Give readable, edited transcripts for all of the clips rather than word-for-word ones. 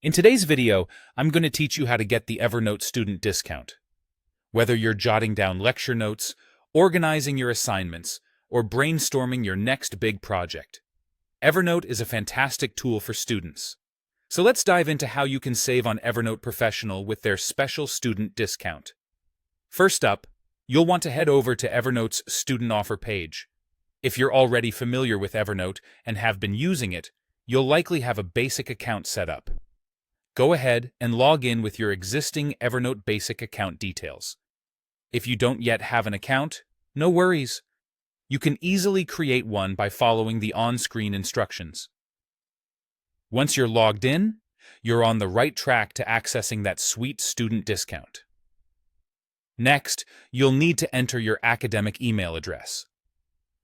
In today's video, I'm going to teach you how to get the Evernote student discount. Whether you're jotting down lecture notes, organizing your assignments, or brainstorming your next big project, Evernote is a fantastic tool for students. So let's dive into how you can save on Evernote Professional with their special student discount. First up, you'll want to head over to Evernote's student offer page. If you're already familiar with Evernote and have been using it, you'll likely have a basic account set up. Go ahead and log in with your existing Evernote basic account details. If you don't yet have an account, no worries. You can easily create one by following the on-screen instructions. Once you're logged in, you're on the right track to accessing that sweet student discount. Next, you'll need to enter your academic email address.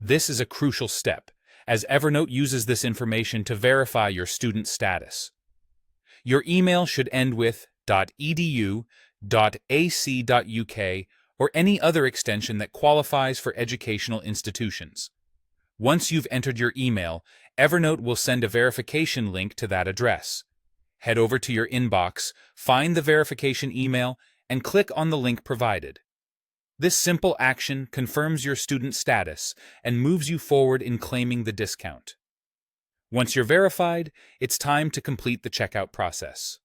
This is a crucial step, as Evernote uses this information to verify your student status. Your email should end with .edu, .ac.uk, or any other extension that qualifies for educational institutions. Once you've entered your email, Evernote will send a verification link to that address. Head over to your inbox, find the verification email, and click on the link provided. This simple action confirms your student status and moves you forward in claiming the discount. Once you're verified, it's time to complete the checkout process.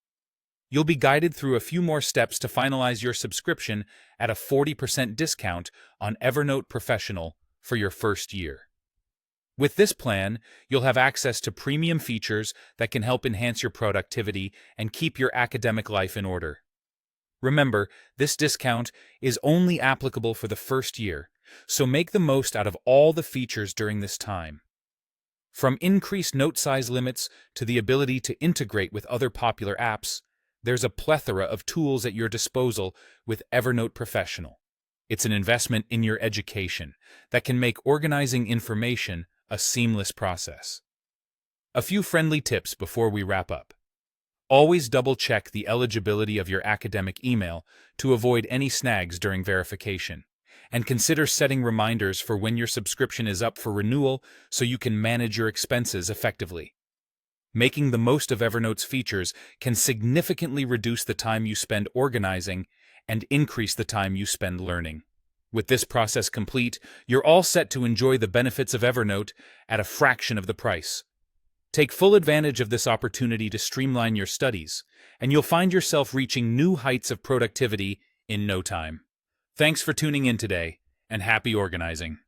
You'll be guided through a few more steps to finalize your subscription at a 40% discount on Evernote Professional for your first year. With this plan, you'll have access to premium features that can help enhance your productivity and keep your academic life in order. Remember, this discount is only applicable for the first year, so make the most out of all the features during this time. From increased note size limits to the ability to integrate with other popular apps, there's a plethora of tools at your disposal with Evernote Professional. It's an investment in your education that can make organizing information a seamless process. A few friendly tips before we wrap up. Always double-check the eligibility of your academic email to avoid any snags during verification. And consider setting reminders for when your subscription is up for renewal so you can manage your expenses effectively. Making the most of Evernote's features can significantly reduce the time you spend organizing and increase the time you spend learning. With this process complete, you're all set to enjoy the benefits of Evernote at a fraction of the price. Take full advantage of this opportunity to streamline your studies, and you'll find yourself reaching new heights of productivity in no time. Thanks for tuning in today, and happy organizing.